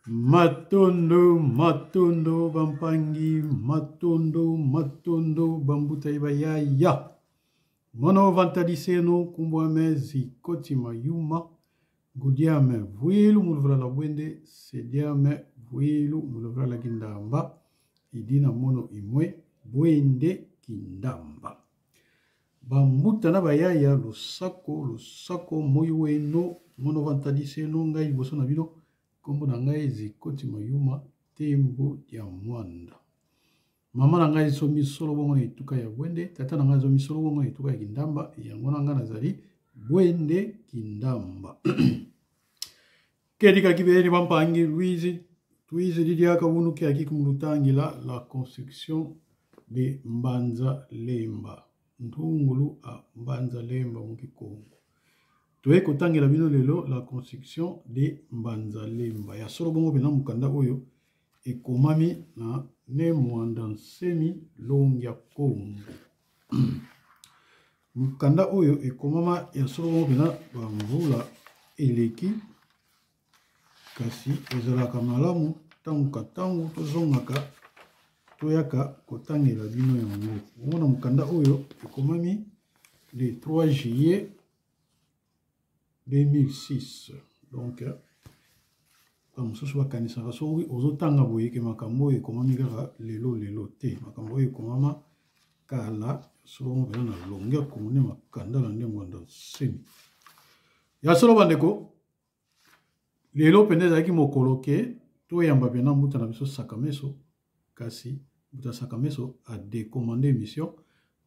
Matondo, matondo, bampangi, matondo, matondo, bambuta ibaya ya. Mono vantadiseno kumbwamezi kotima yuma. Gudiame vuilu mulvula la wende, sediame vuilu mulvula la gindamba. Idina mono imwe, wende kindamba. Bambuta na bayaya, lo sako moyueno, mono vantadiseno ngai boso na bino. Kombo na ngai zikoti mayuma tembo ya mwanda. Mama na ngai so misolo bongo na ituka ya bwende, tata na ngai so misolo bongo na ituka ya kindamba, yango na ngai nazali bwende kindamba. Kedika kiberi bampangi Louise didiaka unuki aki kumulutangila la construction de Mbanza Lemba. Ntungulu a Mbanza Lemba mukikongo. Tuwe kotangela bino lelo la construction de Mbanza Lemba. Ya solo bongo bina mukanda oyo ekomami na nemwanda nsemi longia Congo. Mukanda oyo ekomama ya solo pena bamvula eleki kasi ezalaka malamu tangu katangu tozongaka toyaka kotangela bino yango. Omona mukanda oyo ekomami le 3 juillet 2006. Donc bamosusu bakanisaka soki ozotanga boye ke makambo oyo ekomami kaka lelo te. Makambo oyo ekomama kala solo pena na longia komune makanda na nde mwanda nsemi. Ya solo bandeko lelo pende ezalaki mokolo ke toyamba pena mbuta na biso Sakameso kasi mbuta Sakameso a décommandé mission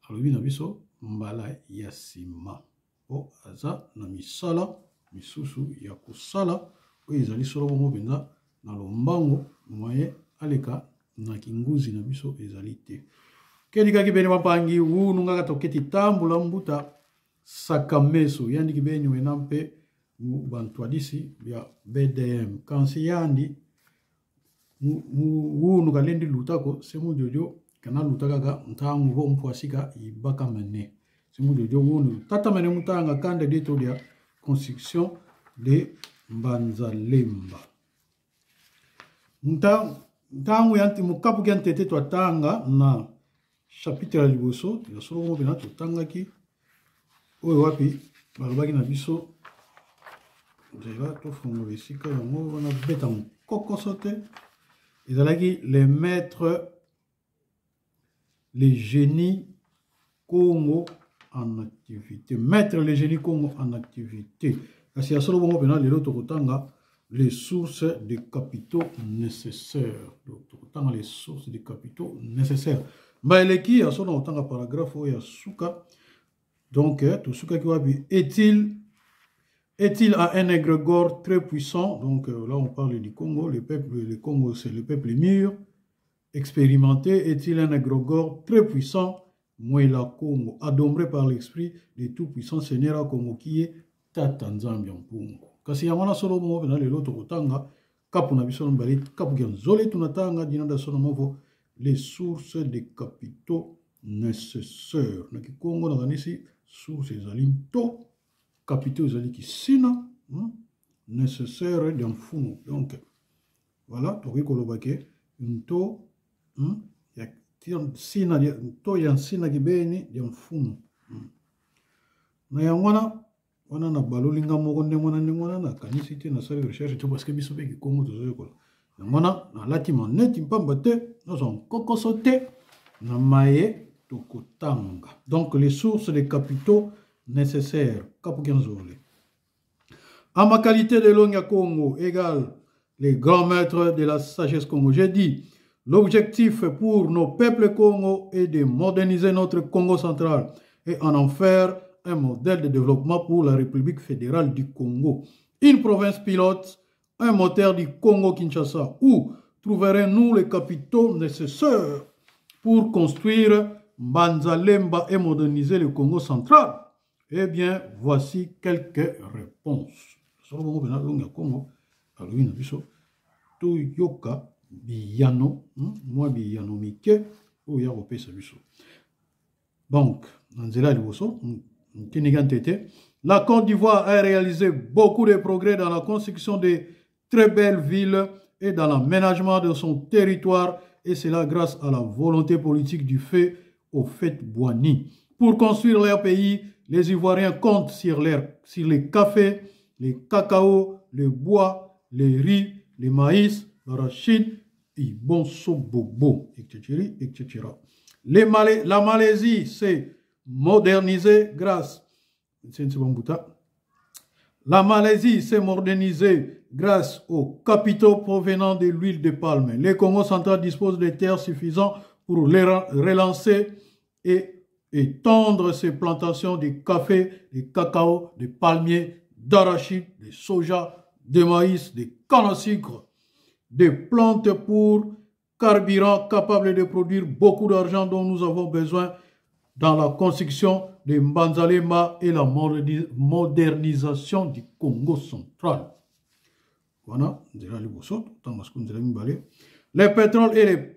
alobi na biso mbala ya nsima po aza na misala misusu ya kosala oyo ezali solo bongo mpenza na lombango moye aleka na kinguzi na biso ezali te. Kelikaki beni mapangi wunu ngaka toketi tambula mbuta Sakameso yandiki beni wena mpe bantwadisi ya BDM kansi yandi wunu kalendi lutako semu jojo kana lutakaka ntangu vo mpwasika ibaka mene semu jojo wunu tata mene mutanga kande dito dia construction de Mbanzalemba ntangu yanti mukapu kya ntete twatanga na chapitre ya liboso ya solo mo bena totangaki oyo wapi balobaki na biso déjà tofungola esika yango wana beta mokokoso te ezalaki les maîtres les génies Congo en activité. Mettre les génies Congo en activité. Kasi ya solo bongo pena lelo tokotanga les sources de capitaux nécessaires. Donc tokotanga les sources de capitaux nécessaires. Mbaeleki ya solo otanga paragraphe ya suka. Donc to suka ki wabi est-il à un égrégore très puissant? Donc là on parle du Congo, le Congo c'est le peuple mûr, expérimenté. Est-il un égrégore très puissant? Mwela Congo, adombré par l'esprit de tout-puissant Seigneur Congo qui est Tatanzambi en Congo. Kasi yamana solo mo na lelo tokotanga kapu na biso mbali kapu kya nzole tunatanga dinanda solo mo les sources de capitaux nécessaires. Na ki Congo na kanisi sources ezali to capitaux ezali ki sina nécessaire d'un funu. Donc voilà, toki kolobake nto sina to ya sina kibeni ya mfumu na yangwana wana na balolinga moko ndengwana na kanisi te na sali recherche to parce que biso be ki Congo tozoye kola yangwana na lati maneti mpamba te na son kokoso te na maye tokotanga. Donc les sources des capitaux nécessaires kapu kenzole à ma qualité de langue à Congo égale les grands maîtres de la sagesse Congo. J'ai dit l'objectif pour nos peuples Congo est de moderniser notre Congo central et en faire un modèle de développement pour la République fédérale du Congo. Une province pilote, un moteur du Congo-Kinshasa, où trouverons-nous les capitaux nécessaires pour construire Mbanzalemba et moderniser le Congo central? Eh bien, voici quelques réponses. Biyano, moi biyano mike, ou ya repé sa biso. Donc, la Côte d'Ivoire a réalisé beaucoup de progrès dans la construction de très belles villes et dans l'aménagement de son territoire, et cela grâce à la volonté politique du fait au fait Boigny. Pour construire leur pays, les Ivoiriens comptent sur les cafés, les cacao, le bois, les riz, les maïs, l'arachide, et bon bobo, etc., etc. La Malaisie s'est modernisée grâce. La Malaisie s'est modernisée grâce aux capitaux provenant de l'huile de palme. Le Congo central dispose de terres suffisantes pour les relancer et étendre ses plantations de café, de cacao, de palmiers, d'arachide, de soja, de maïs, de canne à sucre, des plantes pour carburant capables de produire beaucoup d'argent dont nous avons besoin dans la construction de Mbanzalemba et la modernisation du Congo central. Voilà, Le pétrole est,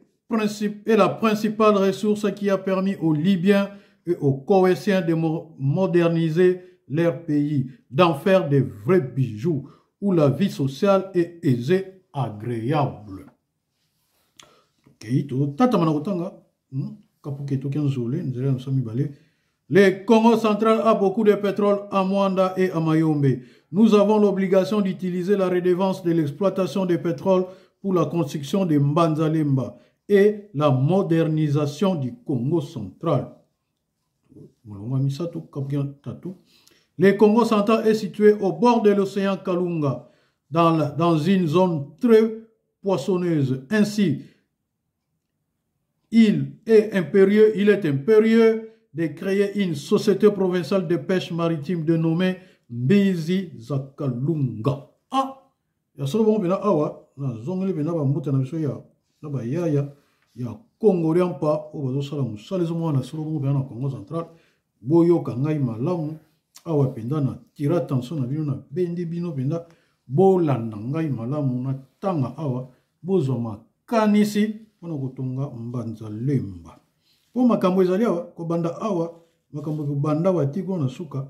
est la principale ressource qui a permis aux Libyens et aux Koweïtiens de moderniser leur pays, d'en faire des vrais bijoux où la vie sociale est aisée, agréable. Le Congo central a beaucoup de pétrole à Mwanda et à Mayombe. Nous avons l'obligation d'utiliser la redevance de l'exploitation du pétrole pour la construction de Mbanzalemba et la modernisation du Congo central. Le Congo central est situé au bord de l'océan Kalunga, dans une zone très poissonneuse. Ainsi, il est impérieux de créer une société provinciale de pêche maritime dénommée Mbizi Zakalunga. Ah, ya solo bon bena awa na zongeli bena ba muta na biso ya na ba ya Congolien pa o bazo sala musala zo mwana solo bon bena na Congo central boyo kangai malamu awa penda na tira attention na bino na bendi bino penda bo landa ngai malamu na tanga awa bozo makanisi wana kotonga Mbanzalemba. Po makambo ezali awa ko banda awa makambo ko banda wati ko na suka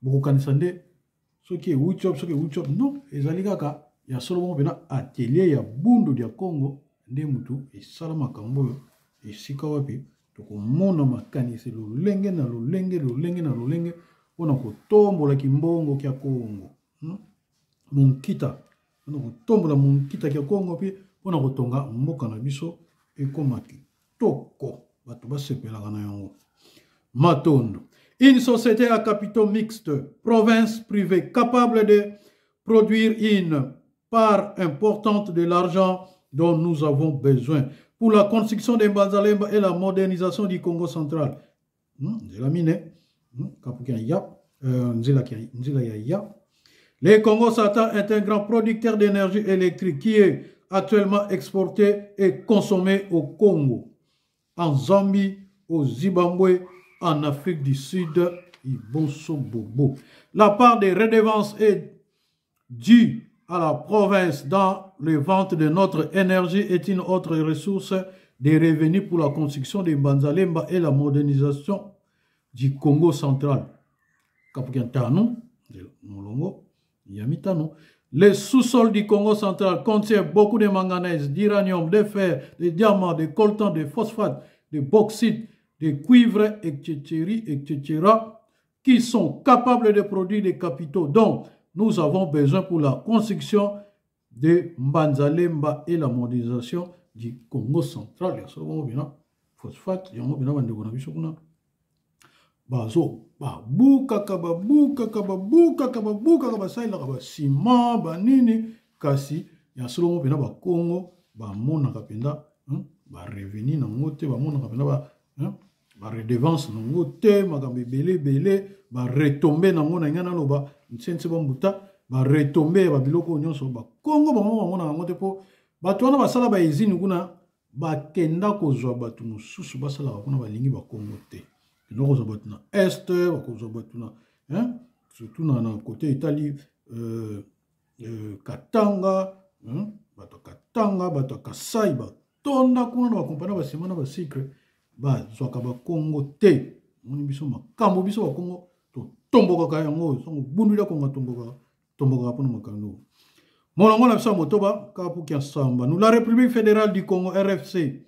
boko kanisa nde soki wuchop non ezali kaka ya solo mo bena atelier ya bundu dia Congo nde mutu esala makambo esika wapi to ko mona makanisi lolenge na lolenge wana ko tombola kimbongo kya Congo munkita wana ko tombola munkita kya Congo pi wana ko tonga mboka na biso ekomaki toko bato basepelaka na yango. Matondo. Une société à capitaux mixtes, province privée, capable de produire une part importante de l'argent dont nous avons besoin pour la construction de Mbanzalemba et la modernisation du Congo central. Le Congo central est un grand producteur d'énergie électrique qui est actuellement exporté et consommé au Congo, en Zambie, au Zimbabwe, en Afrique du Sud, Bobo. La part des redevances est due à la province dans les ventes de notre énergie est une autre ressource des revenus pour la construction de Mbanzalemba et la modernisation du Congo central. Le sous-sol du Congo central contient beaucoup de manganèse, d'uranium, de fer, de diamants, de coltan, de phosphate, de bauxite, de cuivre, etc., qui sont capables de produire des capitaux dont nous avons besoin pour la construction de Mbanzalemba et la modernisation du Congo central. Phosphate, bazo babuka saila ba sima banini kasi ya solo pena ba Congo ba mona kapenda ba revenu na ngote ba mona kapenda ba redevance na ngote makambe belé ba retomber na ngona ngana no ba nsense ba mbuta ba retomber ba biloko nyonso ba Congo ba mona ngote po bato wana basala ba izini kuna ba kenda kozwa bato mususu basala kuna balingi ba Congo te. Nous avons na Est, surtout dans le côté Italie, Katanga, Katanga, Kasai, Tonda, kuna ba compagnie ba semana ba secret, ba zwaka ba Congo te. Moni biso makambo biso ba Congo to tomboka ka yango, so bundu la Congo tomboka pona makando. Molongo na biso motoba ka pu kya samba. Nous la République fédérale du Congo RFC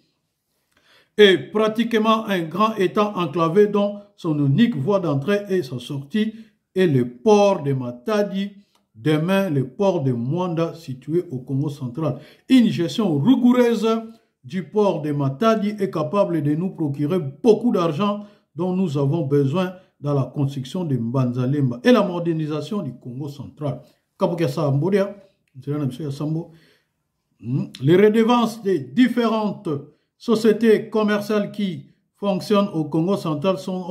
est pratiquement un grand État enclavé dont son unique voie d'entrée et sa sortie est le port de Matadi, demain le port de Mwanda situé au Congo central. Une gestion rigoureuse du port de Matadi est capable de nous procurer beaucoup d'argent dont nous avons besoin dans la construction de Mbanzalemba et la modernisation du Congo central. Les redevances des différentes sociétés commerciales qui fonctionnent au Congo central sont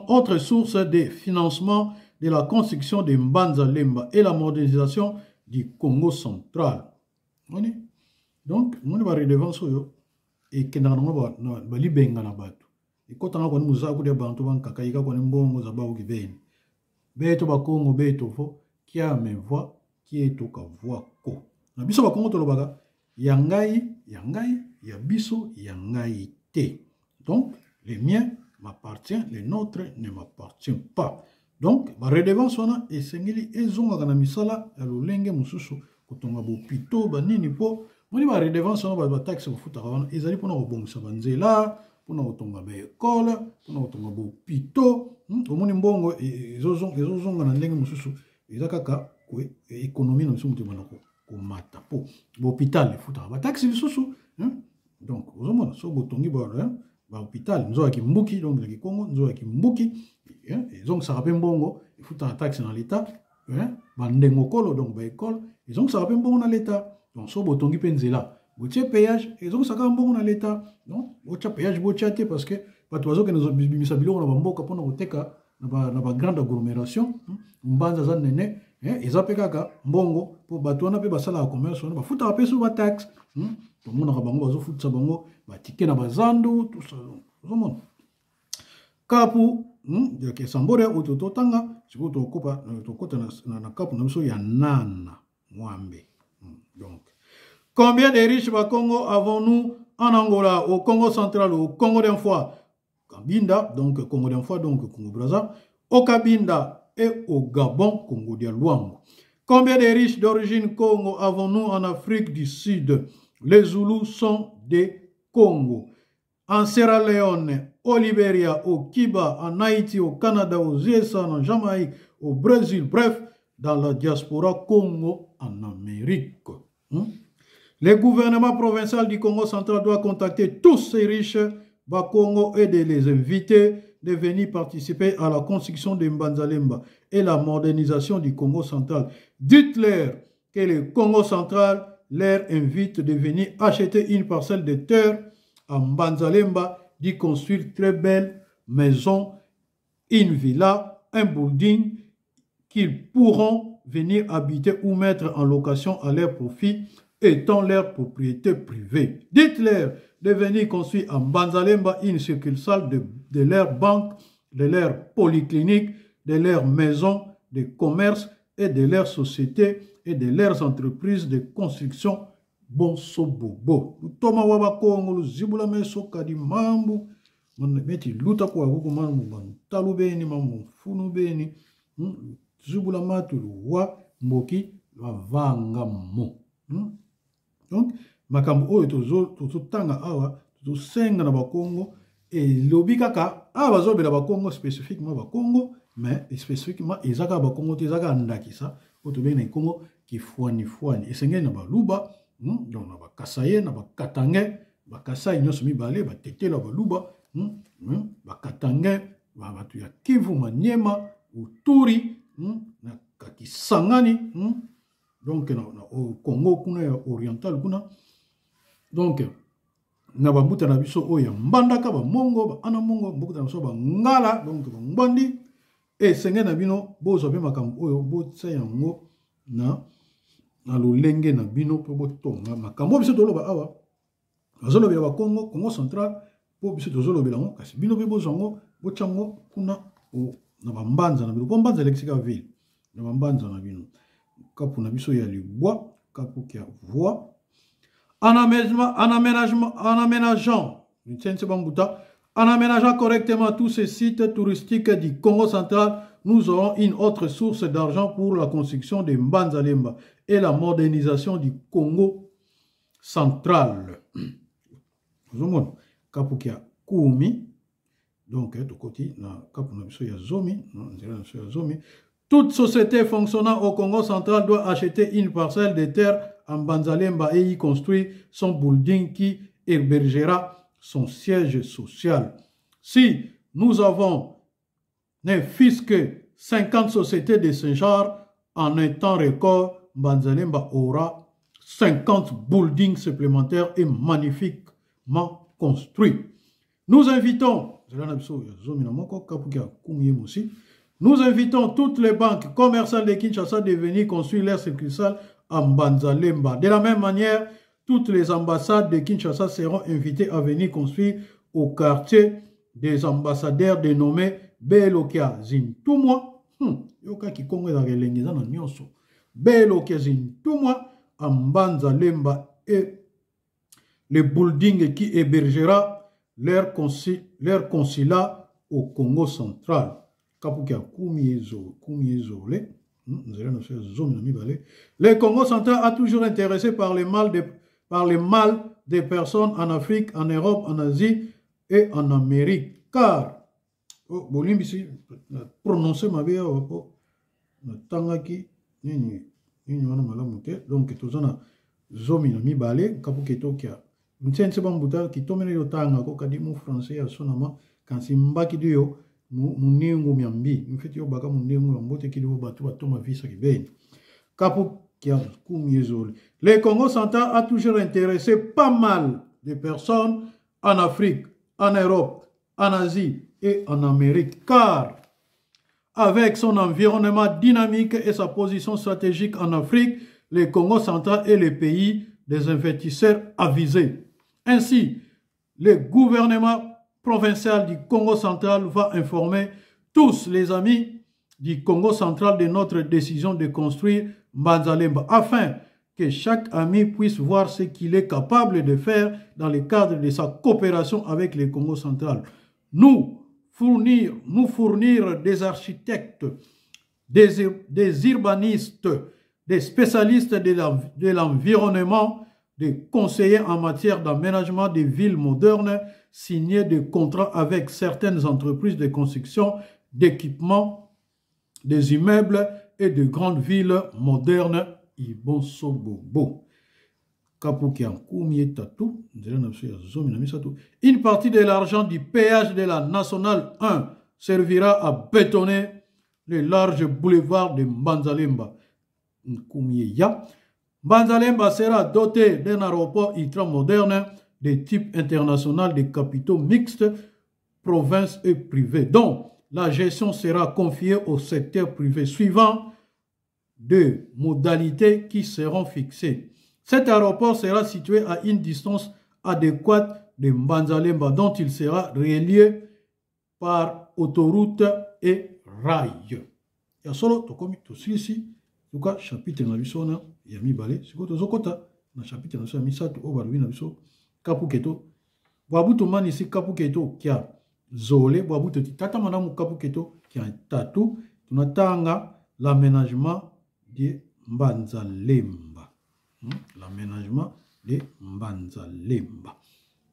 autres sources de financement de la construction de Mbanzalemba et la modernisation du Congo central. Donc, nous avons des redevances et que nous avons des redevances. Et quand on a des redevances, nous avons des redevances. Beto ba Congo beto fo qui a mes voix qui est au voix ko. Na biso ba Congo to lobaga yangai, yabiso, yangai te. Donc, les miens m'appartiennent, les nôtres ne m'appartiennent pas. Donc, ma redevance wana esengeli ezonga na misala ya lolenge mususu kotonga bopito banini po moni ba redevance wana ba taxe bafutaka wana ezali mpona kobongisa banzela mpona kotonga baekole mpona kotonga bopito omoni mbongo ezozonga na ndenge mosusu eza kaka ekonomi na biso moto ebanda komata po bahôpital efutaka bataxe lisusu. Donc ozomona so botongi bahôpital nzoyaki mbuki donc na kikongo nzoyaki mbuki ezongisaka mpe mbongo efutaka taxe na leta bandengokolo donc baekole ezongisaka mpe mbongo na leta. Donc so botongi mpe nzela botie péage ezongisaka mbongo na leta. Donc botia péage botia te parce que bato bazokende bimisa biloko na bamboka mpona koteka na bagrande agglomération mbanza aza nene eza mpe kaka mbongo mpo bato wana mpe basalaka commerce wana bafutaka mpe so bataxe tomonaka bango bazofutisa bango batike na bazandu tout ça ozomona kapu sambore oyo totanga sikoyo tokota na kapu na biso ya nana mwambe. Donc combien de riches bakongo avons-nous en Angola, au Congo central, au Congo d'Enfoi, Kabinda, donc Congo d'Enfoi, donc Congo Brazza, au Kabinda et au Gabon, Congo de Luango. Combien de riches d'origine Congo avons-nous en Afrique du Sud? Les Zoulous sont des Congo. En Sierra Leone, au Libéria, au Kiba, en Haïti, au Canada, aux USA, en Jamaïque, au Brésil, bref, dans la diaspora Congo en Amérique. Le gouvernement provincial du Congo central doit contacter tous ces riches Bakongo et de les inviter de venir participer à la construction de Mbanzalemba et la modernisation du Congo central. Dites-leur que le Congo central leur invite de venir acheter une parcelle de terre à Mbanzalemba, d'y construire une très belle maison, une villa, un building qu'ils pourront venir habiter ou mettre en location à leur profit, étant leur propriété privée. Dites-leur de venir construire à Mbanzalemba une succursale de leur banque, de leur polyclinique, de leur maison de commerce et de leur société et de leurs entreprises de construction. Bonso bobo. Toma waba kongo zibula meso kadi mambu. Meti luta kwa huko mambu bantalu beni mambu funu beni. Zibula matu wa mboki wavanga mo. Donc makambo oyo tozotanga awa tosenga na bakongo elobi kaka awa bazobela bakongo spécifiquement bakongo mais spécifiquement ezaka bakongo te ezaka ndakisa oyo tobengi na kongo kifuani esengeli na baluba donc na bakasaye na bakatange bakasayi nyonso mibale batetela baluba bakatange bato ya Kivu Maniema Uturi na Kisangani donc au Congo kuna ya oriental kuna donc na bambuta na biso oya mbandaka ba mongo ba ana mongo mbuta na biso ba ngala donc ba ngondi esenge na bino bozo pe makambo oyo botsa yango na lolenge na bino po botonga makambo biso toloba awa azolobela ba Congo central po biso tozolobela ngo kasi bino pe bozango bochango kuna na bambanza na bino po mbanza lexika ville na bambanza na bino kapu na biso ya libois kapu kia voix en aménageant correctement tous ces sites touristiques du Congo central, nous aurons une autre source d'argent pour la construction de Mbanzalemba et la modernisation du Congo central. Kapukia Koumi, donc toute société fonctionnant au Congo central doit acheter une parcelle de terre en Mbanzalemba et y construire son building qui hébergera son siège social. Si nous avons ne fût-ce que 50 sociétés de ce genre, en un temps record, Mbanzalemba aura 50 buildings supplémentaires et magnifiquement construits. Nous invitons toutes les banques commerciales de Kinshasa de venir construire leur succursale à Mbanzalemba. De la même manière, toutes les ambassades de Kinshasa seront invitées à venir construire au quartier des ambassadeurs dénommé Belokia Zintumwa. Yoka Kikongo da Relengeza na nyonso. Belokia Zintumwa à Mbanzalemba et le building qui hébergera leur consulat au Congo central. Le Congo central a toujours intéressé par les mal des personnes en Afrique, en Europe, en Asie et en Amérique. Car, prononcer ma vie, donc, zomi na mibale kapuketo kia nsense bambuta kitomene yotanga ko kadimu français ya sonama kansi mbaki dio muningu miambi mfeti yo baka muningu mbote kili batu batoma visa kibeni kapu kia kumiezole. Le Congo central a toujours intéressé pas mal de personnes en Afrique, en Europe, en Asie et en Amérique, car avec son environnement dynamique et sa position stratégique en Afrique, le Congo central est le pays des investisseurs avisés. Ainsi, le gouvernement provincial du Congo central va informer tous les amis du Congo central de notre décision de construire Mbanzalemba, afin que chaque ami puisse voir ce qu'il est capable de faire dans le cadre de sa coopération avec le Congo central. Nous fournir des architectes, des urbanistes, des spécialistes de l'environnement, des conseillers en matière d'aménagement des villes modernes, signer des contrats avec certaines entreprises de construction, d'équipement, des immeubles et de grandes villes modernes. Une partie de l'argent du péage de la Nationale 1 servira à bétonner le large boulevard de Mbanzalemba. Mbanzalemba sera doté d'un aéroport ultramoderne de type international de capitaux mixtes, provinces et privés, dont la gestion sera confiée au secteur privé suivant deux modalités qui seront fixées. Cet aéroport sera situé à une distance adéquate de Mbanzalemba, dont il sera relié par autoroute et rail. Ya solo tokomi tosisi tuka chapitre na biso na ya mibale siko tozokota na chapitre na biso ya misato o balobi na biso kapuketo bwabuto mani si kapuketo kya zole bwabuto tata manamu kapuketo kya tatu tunatanga l'aménagement de Mbanzalemba. L'aménagement de Mbanzalemba.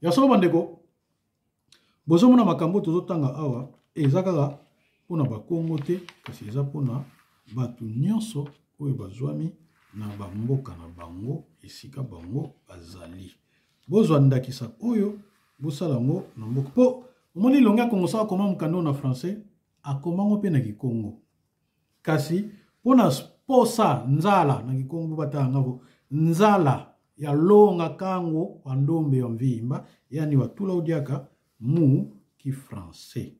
Ya solo bandeko bozomona makambo tozotanga awa ezakaka pona bakongo te kasi eza pona batu nyonso oyo bazwami na bamboka na bango esika bango bazali. Bozwa ndakisa oyo bosala ngo na mboka po omoni longi akongo sala koma mokanda na français akomango mpe na kikongo kasi pona posa nzala na kikongo batanga ngo nzala ya longa kango wa ndombe ya mvimba yani watula odiaka mu ki français.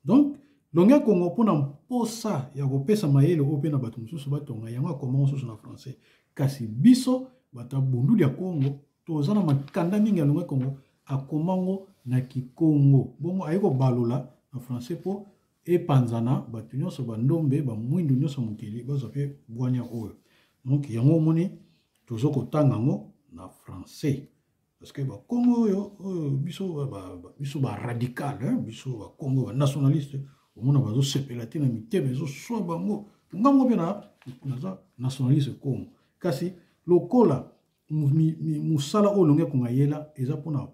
Donc longa kongo pona mposa ya kopesa mayele ope na bato mosusu batonga yango akoma mosusu na français kasi biso bata bundu ya Kongo toza na makanda mingi ya longa kongo akomango na kikongo bongo ayiko balola na français po epanzana bato nyonso bandombe ba mwindu nyonso mokili baza pe bwanya oyo. Donc yango moni tozoko tanga ngo na français parce que ba Kongo yo biso ba radical biso ba Kongo ba nationaliste omona bazo sepela te na miteme zo so bango ngambo pe na nationaliste Kongo kasi lokola musala o longe konga yela eza pona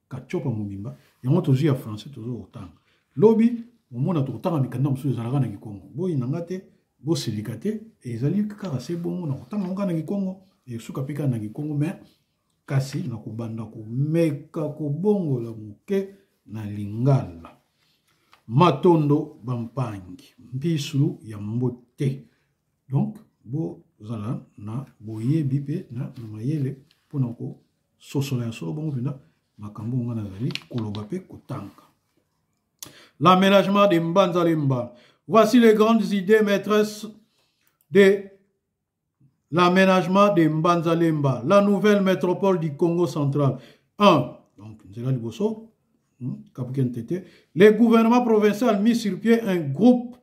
kachopa mobimba yango tozi ya français tozo otanga lobi omona totanga mikanda musu ezalaka na Kikongo boyi nanga te bo silikate ezali kaka se bongo na otanga ngana na Kikongo esuka pika na Kikongo mais kasi na kubanda ko meka ko bongo la muke na lingala matondo bampangi mpisulu ya mbote. Donc bo zala na boyebi pe na mayele pona ko sosola ya solo bongo pena makambo ngana zali koloba pe kotanga. L'aménagement de Mbanzalemba. Voici les grandes idées maîtresses de l'aménagement de Mbanzalemba, la nouvelle métropole du Congo central. 1. Donc, le gouvernement provincial a mis sur pied un groupe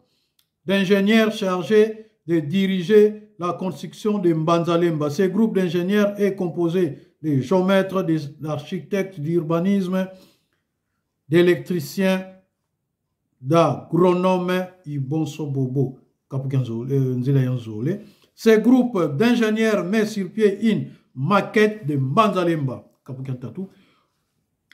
d'ingénieurs chargés de diriger la construction de Mbanzalemba. Ce groupe d'ingénieurs est composé des géomètres, des architectes d'urbanisme, d'électriciens, d'agronomes, Ibonso Bobo. Ces groupes d'ingénieurs mettent sur pied une maquette de Mbanzalemba.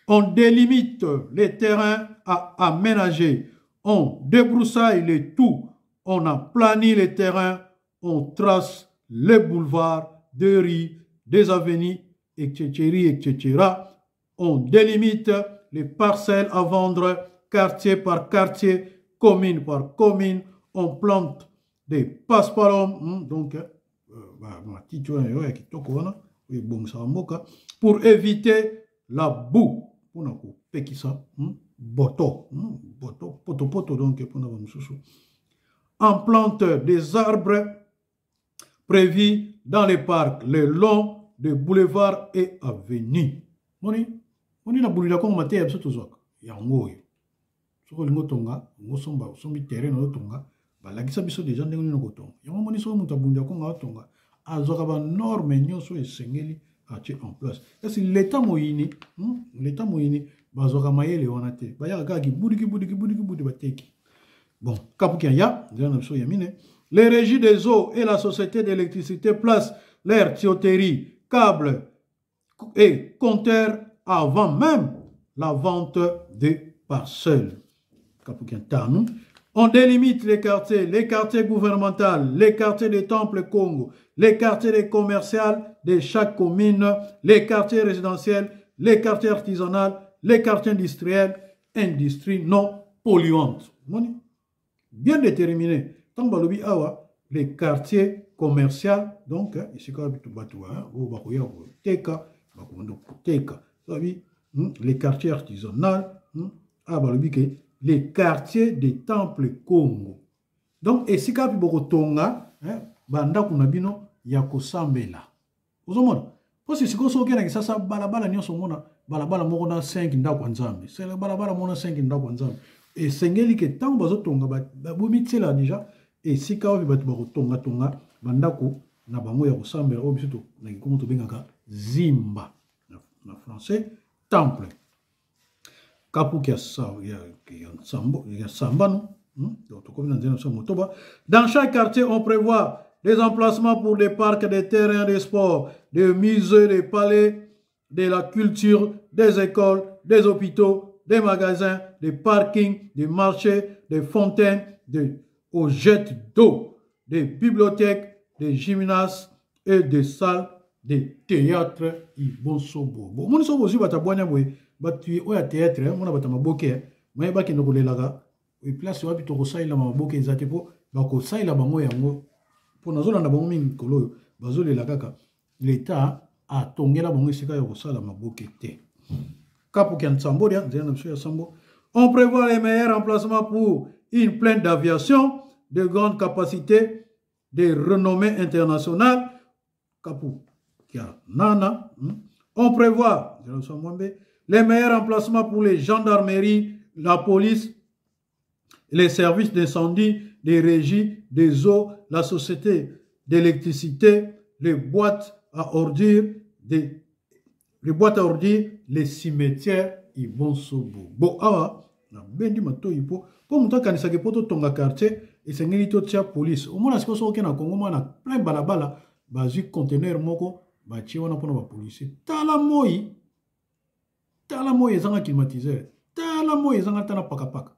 On délimite les terrains à aménager. On débroussaille les tout. On aplanit les terrains. On trace les boulevards, des rues, des avenues, etc. On délimite les parcelles à vendre, quartier par quartier, commune par commune. On plante des passeparums, donc, pour éviter la boue. On plante des arbres prévus dans les parcs, le long des boulevards et avenues. Moni na boulila ko mate ya biso zok ya ngoyo. Soko lingo tonga, ngosomba sombi terrain no tonga, balakisa biso déjà ndenge no kotonga. Yango moni so muta bunda ko nga tonga, azoka ba norme nyonso esengeli atie en place. Kasi l'état moyini, bazoka mayele wana te. Ba ya ka ki budi bateki. Bon, kapukia ya, ndana biso ya mine. Les régies des eaux et la société d'électricité placent leurs tuyauteries, câbles et compteurs avant même la vente des parcelles. On délimite les quartiers gouvernementaux, les quartiers des temples Congo, les quartiers des commerciaux de chaque commune, les quartiers résidentiels, les quartiers artisanaux, les quartiers industriels, industries non polluantes. Bien déterminé. Tant que awa les quartiers commerciaux, donc ici les quartiers artisanaux, les quartiers des temples Congo. Donc ici quand tonga banda kunabino ya kosambela. Uzomona parce que siko soke na sasa balabala nyonso mona balabala moko na 5 ndako nzambe. C'est la balabala mona 5 ndako nzambe. Et sengeli ke tango bazo tonga ba bomitela déjà. Et si quand vous avez tonga bandako na bango ya kosambela o biso na kikomo to bengaka zimba na français temple kapu kia sa ya sambo ya sambano dans chaque quartier on prévoit des emplacements pour des parcs, des terrains de sport, des musées, des palais, de la culture, des écoles, des hôpitaux, des magasins, des parkings, des marchés, des fontaines, aux jets d'eau, des bibliothèques, des gymnases et des salles de théâtre. Ibonsobo. Bon, mon sobo si batabonya boy, batu oya théâtre, mon abata maboke, mais baki no kolelaga, et place wapi to kosai la maboke zate po, bako sai la bango yango. Pour nazola na bango min kolo, bazole la kaka. L'État a tongela bango sika yo kosala maboke te. Kapo kian sambo dia, zena msuya sambo. On prévoit les meilleurs emplacements pour une plaine d'aviation de grande capacité, de renommée internationale. Kapu, kia nana. On prévoit les meilleurs emplacements pour les gendarmeries, la police, les services d'incendie, des régies, des eaux, la société d'électricité, les boîtes à ordures, les cimetières, ils vont se bon. Ah, na bendi mato ipo. Pour monter kanisa ke poto tonga quartier et sengeli to tia police. Au moins siko so ke na Congo na plein balabala, bazu conteneur moko, ba ti wana pona ba police. Tala moi ezanga climatiseur. Tala moi ezanga tana paka.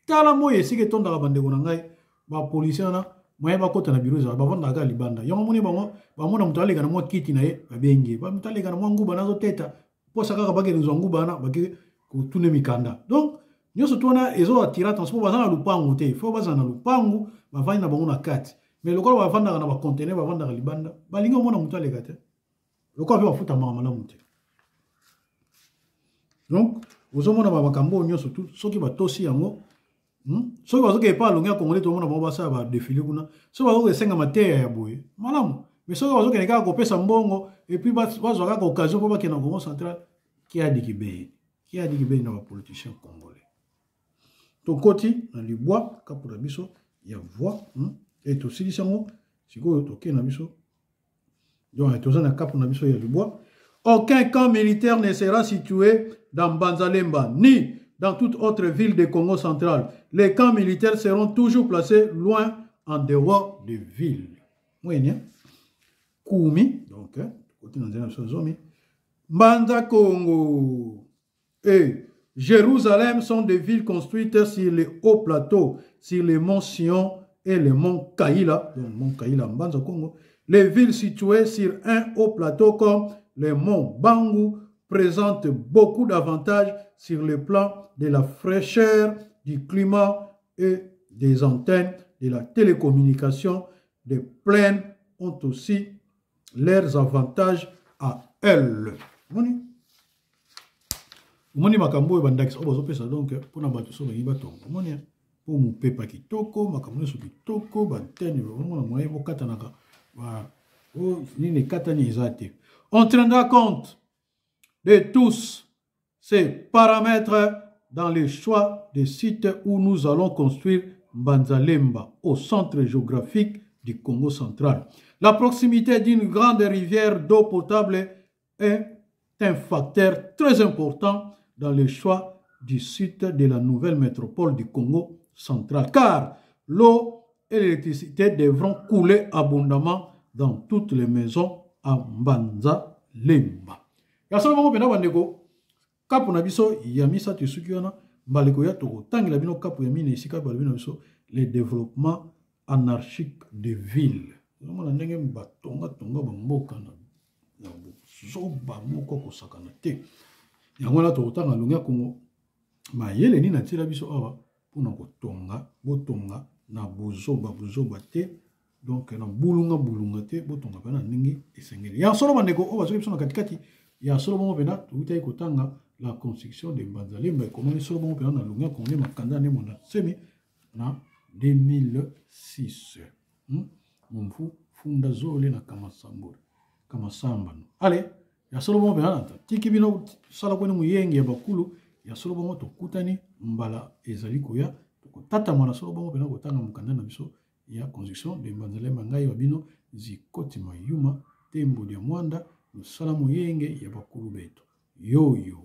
Tala moi esike tonda ka bande kona ngai, ba police na moye ba kota na bureau za ba vanda ga libanda. Yango moni bango, ba mona mutale kana mo kiti na ye, ba bengi. Ba mutale kana mo nguba nazo teta. Po saka ka ba ke nguba na ba ke ko tune mikanda. Donc nyoso tona ezo atira transport bazana lupangu te. Faut bazana lupangu, ba vandi na bango na kati. Mais lokolo ba vanda na ba conteneur ba vanda ka libanda. Ba lingo mona mutale ka te. Lokolo ba futa mama la muté. Donc, vous avez un cambo surtout ceux qui va tosi yango. Ceux qui va pas longuer congolais tout le monde va ça va défiler kuna. Ceux qui va senga matière ya boy. Malamu. Mais ceux qui va ko pesa mbongo et puis va zoka ko occasion pour ba ke na Congo central qui a dit kibe na politicien congolais. To koti na libois kapura biso ya voix et to silisango siko to ke na biso. Donc to za na kapu na biso ya libois. Aucun camp militaire ne sera situé dans Banzalemba, ni dans toute autre ville du Congo central. Les camps militaires seront toujours placés loin en dehors des villes. Oui, Koumi, donc, côté de Mbanza Congo et Jérusalem sont des villes construites sur les hauts plateaux, sur les monts Sion et les monts Kaïla, donc mont Kaïla, Mbanza Congo. Les villes situées sur un haut plateau comme les monts Bangu présentent beaucoup d'avantages sur le plan de la fraîcheur, du climat et des antennes, de la télécommunication. Les plaines ont aussi leurs avantages à elles. Moni makambo bandakisa obazo pesa donc pona bato so bangi batongo moni po mu pepa kitoko makambo so kitoko bantene vraiment na moyen bokatanaka ba o ni katani ezate. On tiendra compte de tous ces paramètres dans le choix des sites où nous allons construire Mbanzalemba au centre géographique du Congo central. La proximité d'une grande rivière d'eau potable est un facteur très important dans le choix du site de la nouvelle métropole du Congo central, car l'eau et l'électricité devront couler abondamment dans toutes les maisons à Mbanzalemba. Yasolo bango pena bandeko kapu na biso ya misa tesuki wana mbaleko ya toko tangela bino kapu ya mine isika balbino biso le développement anarchique des villes. Nomona ndenge batonga tonga bamboka na zoba moko kosakana te. Yango na tokotanga longia Kongo mayele ni na tila biso awa pona kotonga botonga na bozoba te, donc na bulunga te botonga pena ndenge esengeli. Ya solo bandeko o bazoki biso na katikati ya solo bongo pena tuutai kotanga la construction de Mbanzalemba ekomoni solo bongo pena na longia Kongo makanda ne mona semi na 2006. Mumfu funda zole na kamasamba. Allez, ya solo bongo pena tiki bino sala kweni muyenge ya bakulu ya solo bongo tokutani mbala ezali koya tokotata mwana solo bongo pena kotanga mukanda na biso ya construction de Mbanzalemba ngai wa bino Zikoti Mayuma tembo ya mwanda sala muyenge ya bakulu beto yoyo.